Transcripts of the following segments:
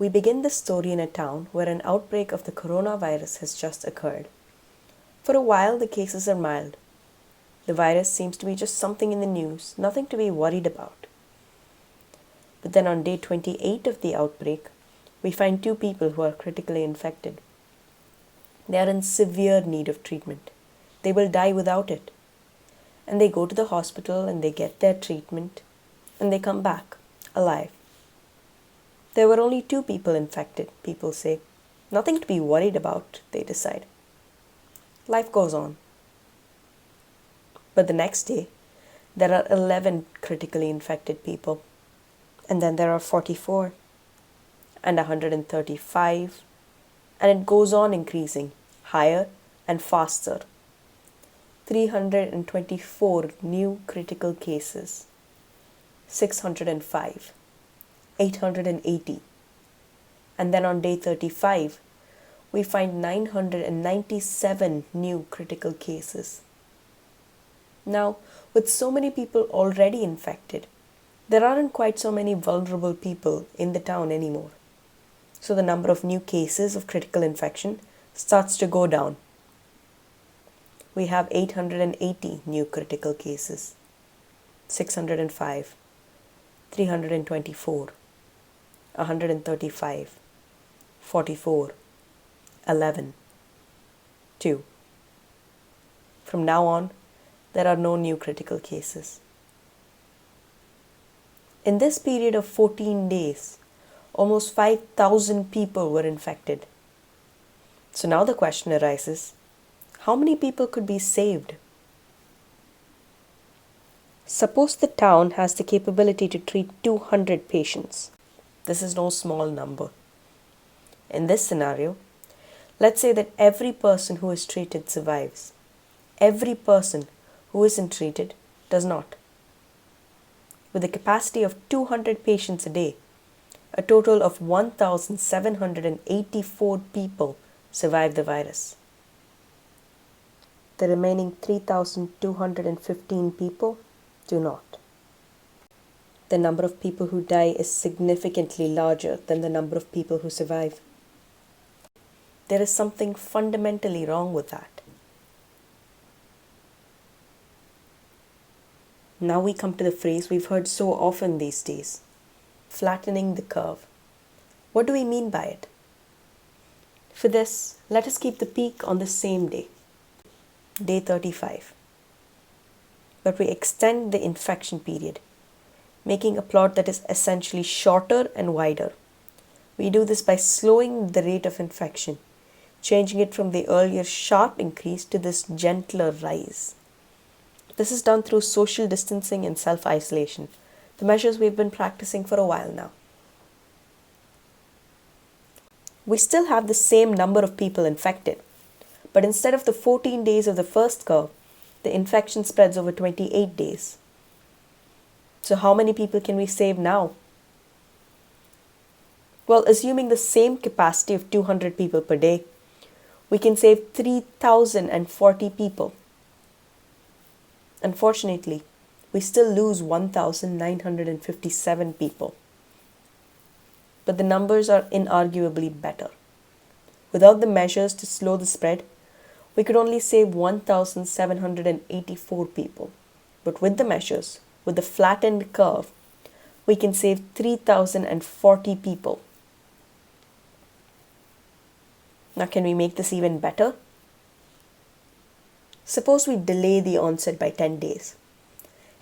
We begin this story in a town where an outbreak of the coronavirus has just occurred. For a while, the cases are mild. The virus seems to be just something in the news, nothing to be worried about. But then on day 28 of the outbreak, we find 2 people who are critically infected. They are in severe need of treatment. They will die without it. And they go to the hospital and they get their treatment and they come back alive. There were only 2 people infected, people say. Nothing to be worried about, they decide. Life goes on. But the next day, there are 11 critically infected people. And then there are 44 and 135. And it goes on increasing, higher and faster. 324 new critical cases. 605. 880. And then on day 35, we find 997 new critical cases. Now, with so many people already infected, there aren't quite so many vulnerable people in the town anymore. So the number of new cases of critical infection starts to go down. We have 880 new critical cases, 605, 324, 135, 44, 11, 2. From now on, there are no new critical cases. In this period of 14 days, almost 5,000 people were infected. So now the question arises, how many people could be saved? Suppose the town has the capability to treat 200 patients. This is no small number. In this scenario, let's say that every person who is treated survives. Every person who isn't treated does not. With a capacity of 200 patients a day, a total of 1,784 people survive the virus. The remaining 3,215 people do not. The number of people who die is significantly larger than the number of people who survive. There is something fundamentally wrong with that. Now we come to the phrase we've heard so often these days, flattening the curve. What do we mean by it? For this, let us keep the peak on the same day, day 35. But we extend the infection period, making a plot that is essentially shorter and wider. We do this by slowing the rate of infection, changing it from the earlier sharp increase to this gentler rise. This is done through social distancing and self-isolation, the measures we've been practicing for a while now. We still have the same number of people infected, but instead of the 14 days of the first curve, the infection spreads over 28 days. So how many people can we save now? Well, assuming the same capacity of 200 people per day, we can save 3,040 people. Unfortunately, we still lose 1,957 people. But the numbers are inarguably better. Without the measures to slow the spread, we could only save 1,784 people. But with the measures, with the flattened curve, we can save 3,040 people. Now, can we make this even better? Suppose we delay the onset by 10 days.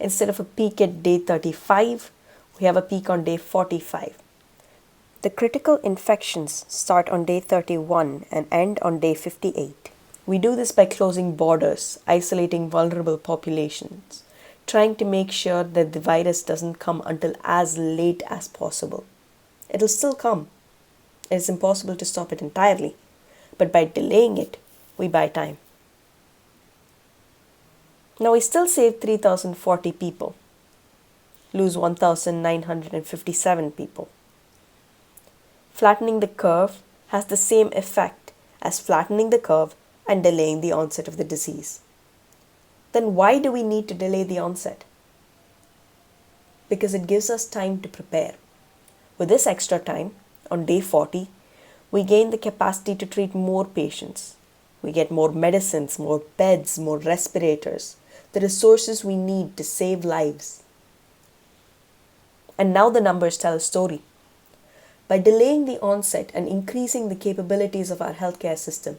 Instead of a peak at day 35, we have a peak on day 45. The critical infections start on day 31 and end on day 58. We do this by closing borders, isolating vulnerable populations, trying to make sure that the virus doesn't come until as late as possible. It'll still come. It's impossible to stop it entirely, but by delaying it, we buy time. Now we still save 3,040 people, lose 1,957 people. Flattening the curve has the same effect as flattening the curve and delaying the onset of the disease. Then why do we need to delay the onset? Because it gives us time to prepare. With this extra time, on day 40, we gain the capacity to treat more patients. We get more medicines, more beds, more respirators, the resources we need to save lives. And now the numbers tell a story. By delaying the onset and increasing the capabilities of our healthcare system,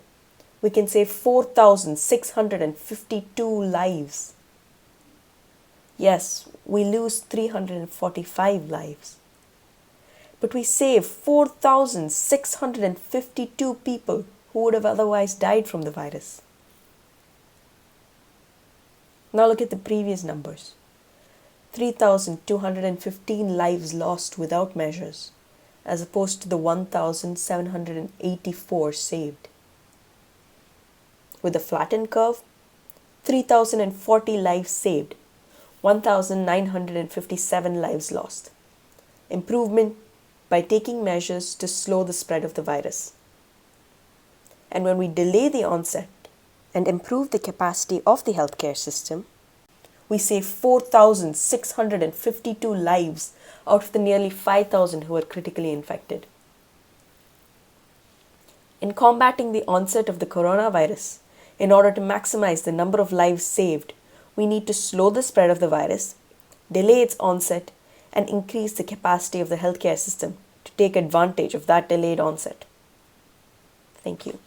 we can save 4,652 lives. Yes, we lose 345 lives. But we save 4,652 people who would have otherwise died from the virus. Now look at the previous numbers. 3,215 lives lost without measures, as opposed to the 1,784 saved. With the flattened curve, 3,040 lives saved, 1,957 lives lost. Improvement by taking measures to slow the spread of the virus. And when we delay the onset and improve the capacity of the healthcare system, we save 4,652 lives out of the nearly 5,000 who were critically infected. In combating the onset of the coronavirus, in order to maximize the number of lives saved, we need to slow the spread of the virus, delay its onset, and increase the capacity of the healthcare system to take advantage of that delayed onset. Thank you.